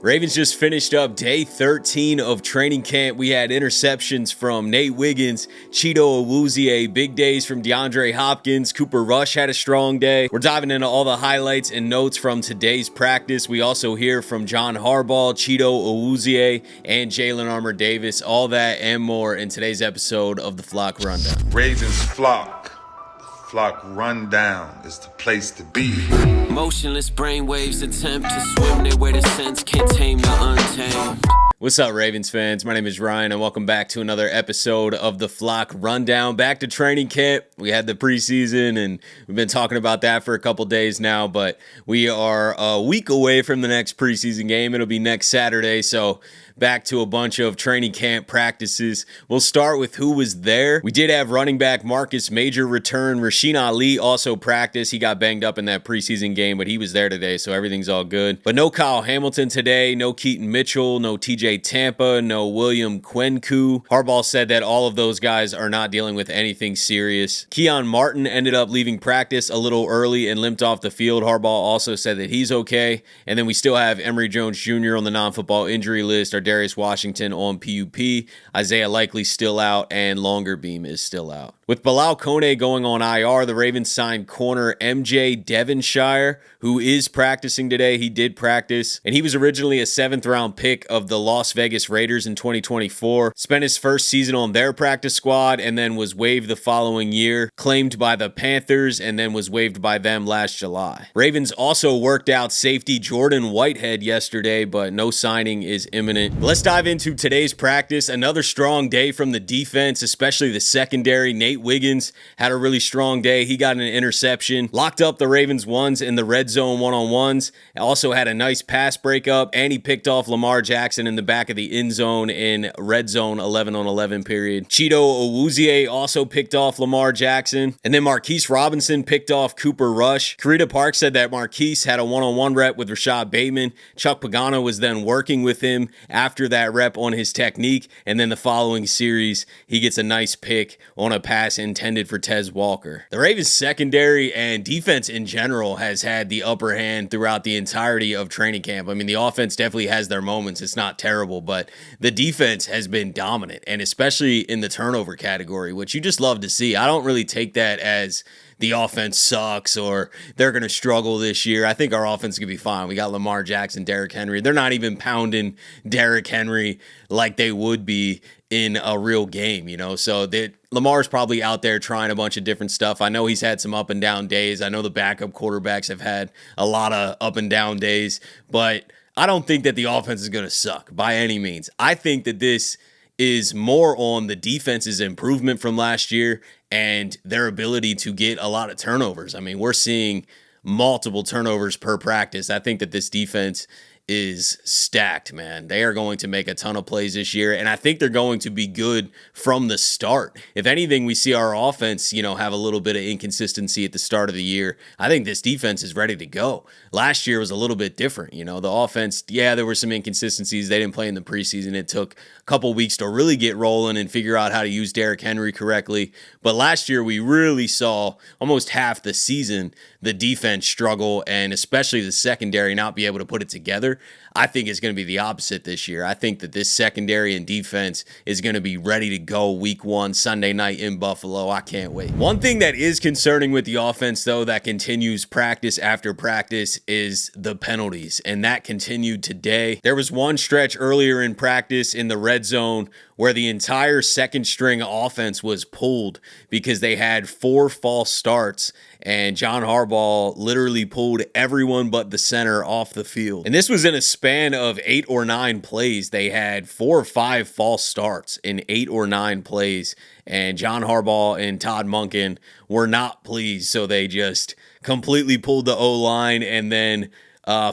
Ravens just finished up day 13 of training camp. We had interceptions from Nate Wiggins, Awuzie, big days from DeAndre Hopkins. Cooper Rush had a strong day. We're diving into all the highlights and notes from today's practice. We also hear from John Harbaugh, Awuzie, and Jalyn Armour-Davis. All that and more in today's episode of the Flock Rundown. Ravens Flock. The Flock Rundown is the place to be. Motionless brainwaves attempt to swim their way to sense, can't tame the untamed. What's up, Ravens fans? My name is Ryan, and welcome back to another episode of the Flock Rundown. Back to training camp. We had the preseason, and we've been talking about that for a couple days now, but we are a week away from the next preseason game. It'll be next Saturday, so back to a bunch of training camp practices. We'll start with who was there. We did have running back Marcus Major return. Rasheen Ali also practiced. He got banged up in that preseason game, but he was there today, so everything's all good. But no Kyle Hamilton today, no Keaton Mitchell, no TJ Tampa, no William Kwenku. Harbaugh said that all of those guys are not dealing with anything serious. Keon Martin ended up leaving practice a little early and limped off the field. Harbaugh also said that he's okay. And then we still have Emory Jones Jr. on the non-football injury list. Our Darius Washington on PUP, Isaiah Likely still out, and Longerbeam is still out. With Bilal Kone going on IR, the Ravens signed corner MJ Devonshire, who is practicing today. He did practice, and he was originally a 7th-round pick of the Las Vegas Raiders in 2024. Spent his first season on their practice squad, and then was waived the following year, claimed by the Panthers, and then was waived by them last July. Ravens also worked out safety Jordan Whitehead yesterday, but no signing is imminent. Let's dive into today's practice. Another strong day from the defense, especially the secondary. Nate Wiggins had a really strong day. He got an interception, locked up the Ravens ones in the red zone one-on-ones, also had a nice pass breakup, and he picked off Lamar Jackson in the back of the end zone in red zone 11-on-11 period. Awuzie also picked off Lamar Jackson, and then Marquise Robinson picked off Cooper Rush. Karita Park said that Marquise had a one-on-one rep with Rashad Bateman. Chuck Pagano was then working with him after that rep on his technique, and then the following series, he gets a nice pick on a pass intended for Tez Walker. The Ravens secondary and defense in general has had the upper hand throughout the entirety of training camp. I mean, the offense definitely has their moments. It's not terrible, but the defense has been dominant, and especially in the turnover category, which you just love to see. I don't really take that as the offense sucks or they're going to struggle this year. I think our offense is going to be fine. We got Lamar Jackson, Derrick Henry. They're not even pounding Derrick Henry like they would be in a real game, you know? So Lamar's probably out there trying a bunch of different stuff. I know he's had some up and down days. I know the backup quarterbacks have had a lot of up and down days, but I don't think that the offense is going to suck by any means. I think that this is more on the defense's improvement from last year and their ability to get a lot of turnovers. I mean, we're seeing multiple turnovers per practice. I think that this defense is stacked, man. They are going to make a ton of plays this year, and I think they're going to be good from the start. If anything, we see our offense, have a little bit of inconsistency at the start of the year. I think this defense is ready to go. Last year was a little bit different. The offense, there were some inconsistencies. They didn't play in the preseason. It took a couple weeks to really get rolling and figure out how to use Derrick Henry correctly. But last year, we really saw almost half the season the defense struggle, and especially the secondary not be able to put it together. I think it's going to be the opposite this year. I think that this secondary and defense is going to be ready to go week 1, Sunday night in Buffalo. I can't wait. One thing that is concerning with the offense, though, that continues practice after practice is the penalties, and that continued today. There was one stretch earlier in practice in the red zone where the entire second string offense was pulled because they had 4 false starts, and John Harbaugh literally pulled everyone but the center off the field. And this was in a span of 8 or 9 plays. They had 4 or 5 false starts in 8 or 9 plays, and John Harbaugh and Todd Monken were not pleased, so they just completely pulled the O-line, and then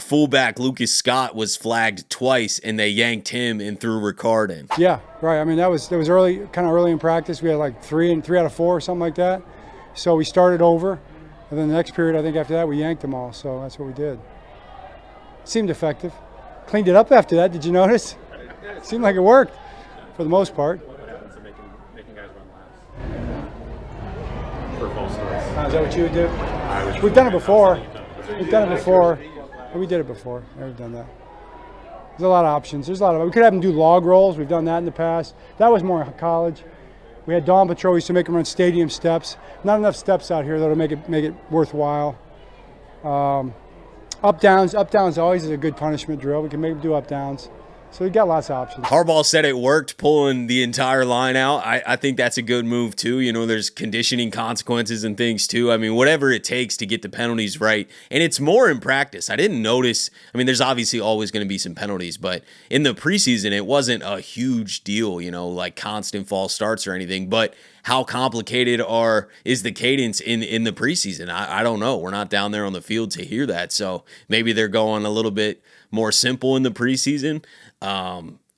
fullback Lucas Scott was flagged twice, and they yanked him and threw Ricard in. Yeah, right. I mean, that was early, kind of early in practice. We had like 3 out of 4 or something like that. So we started over, and then the next period, I think after that, we yanked them all. So that's what we did. Seemed effective. Cleaned it up after that. Did you notice? Seemed like it worked for the most part. What happens to making guys run laps for false starts? Is that what you would do? We've done it before. We've done it before. We did it before. We've done that. There's a lot of options. There's a lot of. We could have them do log rolls. We've done that in the past. That was more college. We had dawn patrol. We used to make them run stadium steps. Not enough steps out here that'll make it worthwhile. Up downs always is a good punishment drill. We can make them do up downs. So we got lots of options. Harbaugh said it worked, pulling the entire line out. I think that's a good move, too. You know, there's conditioning consequences and things, too. I mean, whatever it takes to get the penalties right. And it's more in practice. I didn't notice. I mean, there's obviously always going to be some penalties, but in the preseason, it wasn't a huge deal, you know, like constant false starts or anything. But how complicated is the cadence in the preseason? I don't know. We're not down there on the field to hear that. So maybe they're going a little bit more simple in the preseason.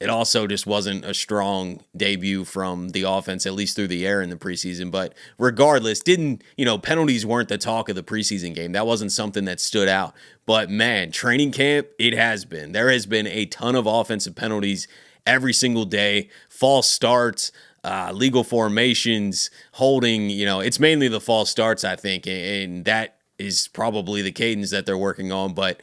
It also just wasn't a strong debut from the offense, at least through the air in the preseason. But regardless, penalties weren't the talk of the preseason game. That wasn't something that stood out. But man, training camp, it has been. There has been a ton of offensive penalties every single day, false starts, legal formations, holding, it's mainly the false starts, I think. And that is probably the cadence that they're working on. But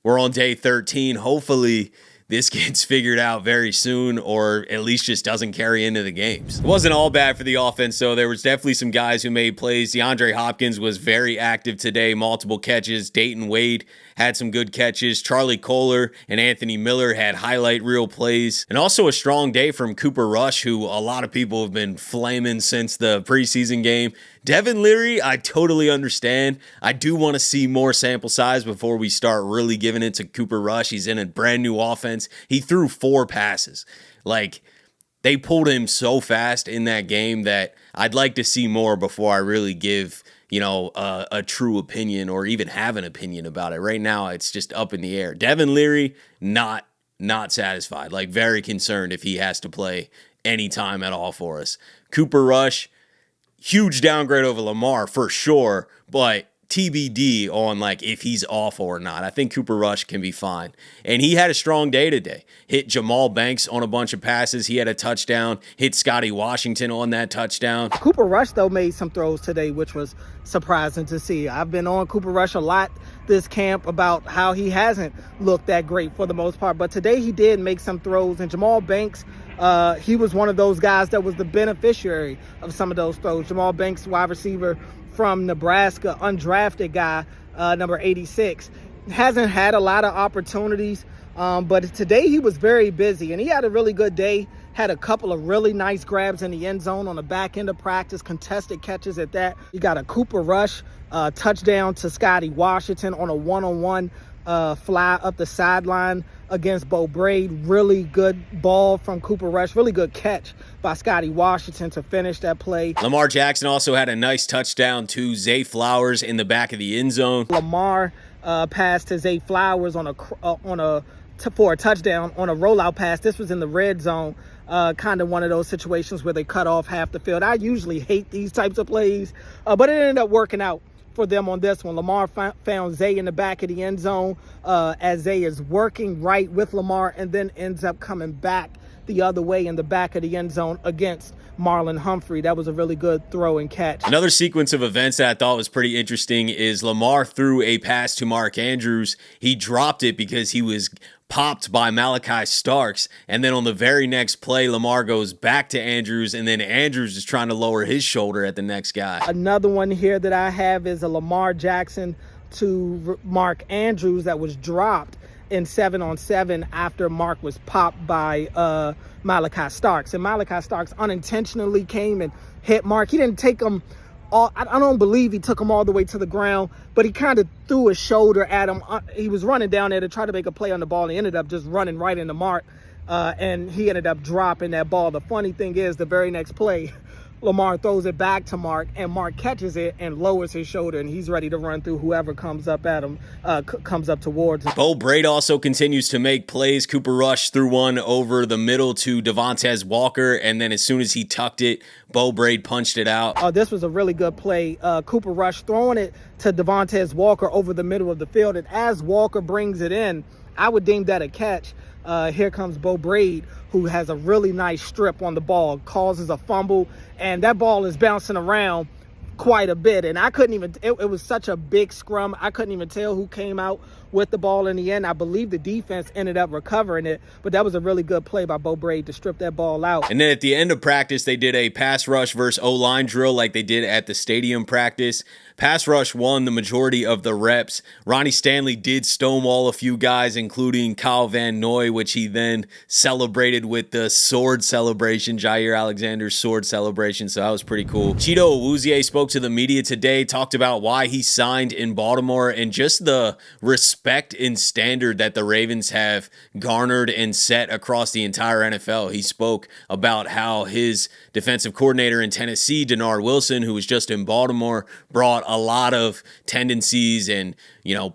we're on day 13. Hopefully this gets figured out very soon, or at least just doesn't carry into the games. It wasn't all bad for the offense, though. There was definitely some guys who made plays. DeAndre Hopkins was very active today, multiple catches. Dayton Wade had some good catches. Charlie Kohler and Anthony Miller had highlight reel plays. And also a strong day from Cooper Rush, who a lot of people have been flaming since the preseason game. Devin Leary, I totally understand. I do want to see more sample size before we start really giving it to Cooper Rush. He's in a brand new offense. He threw 4 passes. Like, they pulled him so fast in that game that I'd like to see more before I really give, a true opinion or even have an opinion about it. Right now, it's just up in the air. Devin Leary, not satisfied. Like, very concerned if he has to play any time at all for us. Cooper Rush, huge downgrade over Lamar for sure, but TBD on if he's off or not. I think Cooper Rush can be fine. And he had a strong day today. Hit Jamal Banks on a bunch of passes. He had a touchdown. Hit Scotty Washington on that touchdown. Cooper Rush, though, made some throws today, which was surprising to see. I've been on Cooper Rush a lot this camp about how he hasn't looked that great for the most part. But today he did make some throws. And Jamal Banks, he was one of those guys that was the beneficiary of some of those throws. Jamal Banks, wide receiver from Nebraska, undrafted guy, number 86. Hasn't had a lot of opportunities, but today he was very busy, and he had a really good day. Had a couple of really nice grabs in the end zone on the back end of practice, contested catches at that. You got a Cooper Rush touchdown to Scotty Washington on a one-on-one fly up the sideline against Beau. Brade. Really good ball from Cooper Rush. Really good catch by Scotty Washington to finish that play. Lamar Jackson also had a nice touchdown to Zay Flowers in the back of the end zone. Lamar passed to Zay Flowers for a touchdown on a rollout pass. This was in the red zone. Kind of one of those situations where they cut off half the field. I usually hate these types of plays, but it ended up working out for them on this one. Lamar found Zay in the back of the end zone as Zay is working right with Lamar and then ends up coming back the other way in the back of the end zone against Marlon Humphrey. That was a really good throw and catch. Another sequence of events that I thought was pretty interesting is Lamar threw a pass to Mark Andrews. He dropped it because he was popped by Malaki Starks, and then on the very next play, Lamar goes back to Andrews, and then Andrews is trying to lower his shoulder at the next guy. Another one here that I have is a Lamar Jackson to Mark Andrews that was dropped in 7-on-7 after Mark was popped by Malaki Starks. And Malaki Starks unintentionally came and hit Mark. He didn't take him all, I don't believe he took him all the way to the ground, but he kind of threw his shoulder at him. He was running down there to try to make a play on the ball, and he ended up just running right into Mark, and he ended up dropping that ball. The funny thing is, the very next play, Lamar throws it back to Mark, and Mark catches it and lowers his shoulder, and he's ready to run through whoever comes up at him, comes up towards him. Beau Brade also continues to make plays. Cooper Rush threw one over the middle to Devontae Walker, and then as soon as he tucked it, Beau Brade punched it out. This was a really good play. Cooper Rush throwing it to Devontae Walker over the middle of the field, and as Walker brings it in, I would deem that a catch. Here comes Beau Brade, who has a really nice strip on the ball, causes a fumble, and that ball is bouncing around quite a bit. And I couldn't even, it was such a big scrum, I couldn't even tell who came out with the ball in the end. I believe the defense ended up recovering it, but that was a really good play by Beau Brade to strip that ball out. And then at the end of practice, they did a pass rush versus O-line drill like they did at the stadium practice. Pass rush won the majority of the reps. Ronnie Stanley did stonewall a few guys, including Kyle Van Noy, which he then celebrated with the sword celebration, Jair Alexander's sword celebration, so that was pretty cool. Awuzie spoke to the media today, talked about why he signed in Baltimore and just the respect and standard that the Ravens have garnered and set across the entire NFL. He spoke about how his defensive coordinator in Tennessee, Denard Wilson, who was just in Baltimore, brought a lot of tendencies and,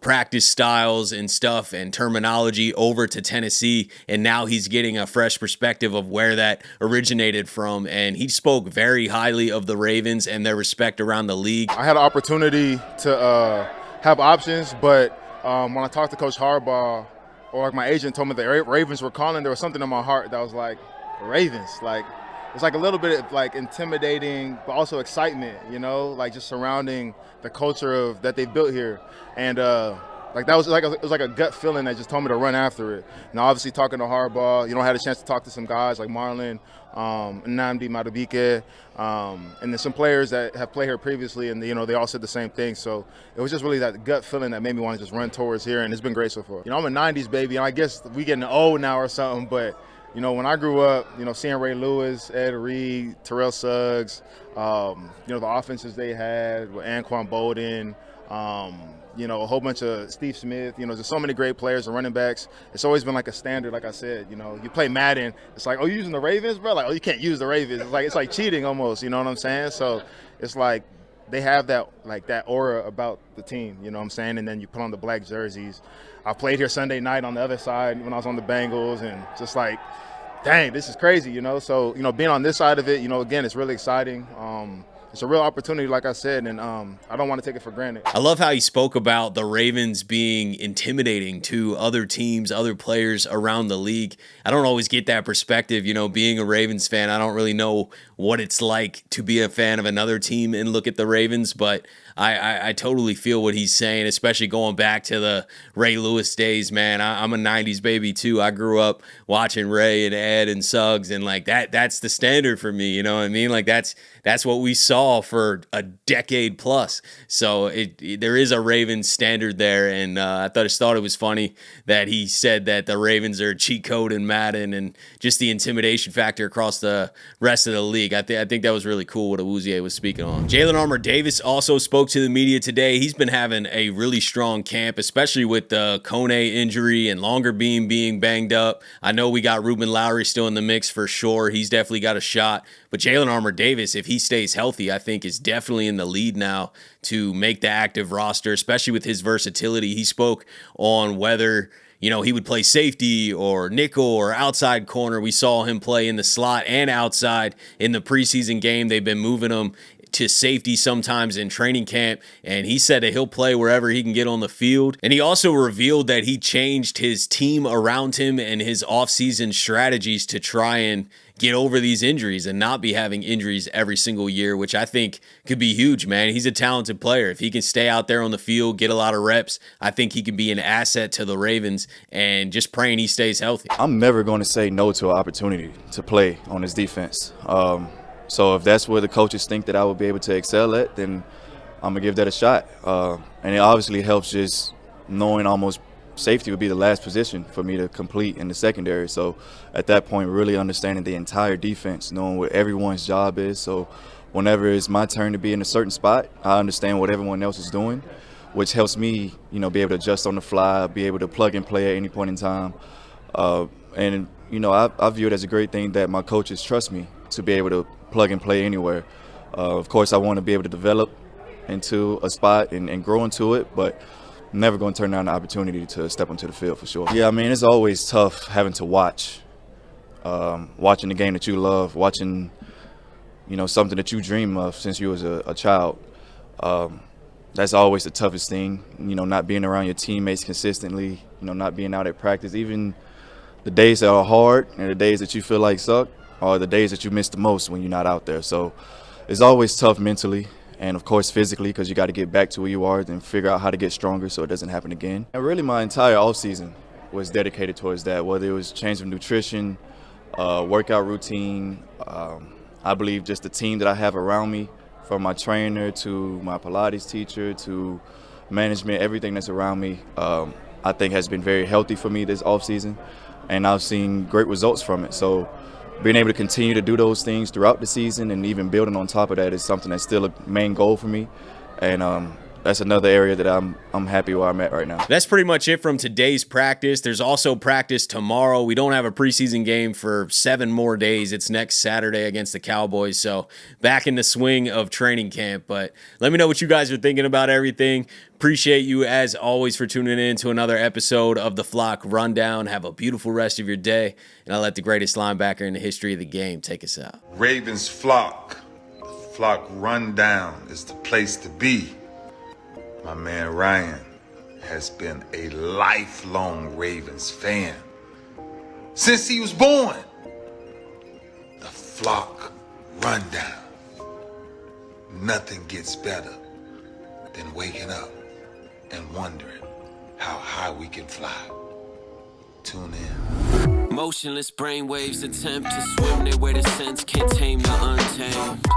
practice styles and stuff and terminology over to Tennessee. And now he's getting a fresh perspective of where that originated from. And he spoke very highly of the Ravens and their respect around the league. I had an opportunity to have options, but when I talked to Coach Harbaugh, or like my agent told me the Ravens were calling, there was something in my heart that was like, Ravens, like, it's like a little bit of like intimidating, but also excitement, like just surrounding the culture that they built here. And like that was like it was like a gut feeling that just told me to run after it. Now, obviously talking to Harbaugh, I had a chance to talk to some guys like Marlon, Nnamdi Madubuike, and then some players that have played here previously, and they all said the same thing. So it was just really that gut feeling that made me want to just run towards here, and it's been great so far. I'm a '90s baby, and I guess we getting old now or something, but when I grew up, seeing Ray Lewis, Ed Reed, Terrell Suggs, the offenses they had with Anquan Bolden, a whole bunch of Steve Smith, there's so many great players and running backs. It's always been like a standard, like I said, you play Madden, it's like, oh, you using the Ravens, bro? Like, oh, you can't use the Ravens. It's like cheating almost, you know what I'm saying? So it's like they have that aura about the team, you know what I'm saying? And then you put on the black jerseys. I played here Sunday night on the other side when I was on the Bengals, and just like, dang, this is crazy, So, being on this side of it, again, it's really exciting. It's a real opportunity, like I said, and I don't want to take it for granted. I love how he spoke about the Ravens being intimidating to other teams, other players around the league. I don't always get that perspective, being a Ravens fan. I don't really know what it's like to be a fan of another team and look at the Ravens, but I totally feel what he's saying, especially going back to the Ray Lewis days, man. I'm a 90s baby too. I grew up watching Ray and Ed and Suggs, and like that's the standard for me, you know what I mean? Like that's what we saw for a decade plus. So there is a Ravens standard there, and I just thought it was funny that he said that the Ravens are cheat code in Madden and just the intimidation factor across the rest of the league. I think that was really cool what Awuzie was speaking on. Jalyn Armour-Davis also spoke to the media today. He's been having a really strong camp, especially with the Kone injury and Longer Beam being banged up. I know we got Ruben Lowry still in the mix for sure. He's definitely got a shot. But Jalyn Armour-Davis, if he stays healthy, I think is definitely in the lead now to make the active roster, especially with his versatility. He spoke on whether he would play safety or nickel or outside corner. We saw him play in the slot and outside in the preseason game. They've been moving him to safety sometimes in training camp, and he said that he'll play wherever he can get on the field. And he also revealed that he changed his team around him and his offseason strategies to try and get over these injuries and not be having injuries every single year, which I think could be huge, man. He's a talented player. If he can stay out there on the field, get a lot of reps, I think he can be an asset to the Ravens, and just praying he stays healthy. I'm never going to say no to an opportunity to play on this defense. So if that's where the coaches think that I will be able to excel at, then I'm going to give that a shot. And it obviously helps just knowing almost safety would be the last position for me to complete in the secondary. So at that point, really understanding the entire defense, knowing what everyone's job is. So whenever it's my turn to be in a certain spot, I understand what everyone else is doing, which helps me, be able to adjust on the fly, be able to plug and play at any point in time. And I view it as a great thing that my coaches trust me to be able to plug and play anywhere. Of course, I want to be able to develop into a spot and grow into it, but I'm never going to turn down the opportunity to step onto the field for sure. Yeah, I mean, it's always tough having to watching the game that you love, watching, something that you dream of since you was a child. That's always the toughest thing, not being around your teammates consistently, not being out at practice. Even the days that are hard and the days that you feel like suck are the days that you miss the most when you're not out there. So it's always tough mentally, and of course physically, because you got to get back to where you are and figure out how to get stronger so it doesn't happen again. And really my entire offseason was dedicated towards that, whether it was change of nutrition, workout routine. I believe just the team that I have around me, from my trainer to my Pilates teacher to management, everything that's around me, I think has been very healthy for me this offseason, and I've seen great results from it. So being able to continue to do those things throughout the season and even building on top of that is something that's still a main goal for me. And that's another area that I'm happy where I'm at right now. That's pretty much it from today's practice. There's also practice tomorrow. We don't have a preseason game for 7 more days. It's next Saturday against the Cowboys. So back in the swing of training camp. But let me know what you guys are thinking about everything. Appreciate you as always for tuning in to another episode of the Flock Rundown. Have a beautiful rest of your day. And I'll let the greatest linebacker in the history of the game take us out. Ravens flock. The Flock Rundown is the place to be. My man Ryan has been a lifelong Ravens fan since he was born. The Flock Rundown. Nothing gets better than waking up and wondering how high we can fly. Tune in. Motionless brainwaves attempt to swim their way to sense, can't tame the untamed.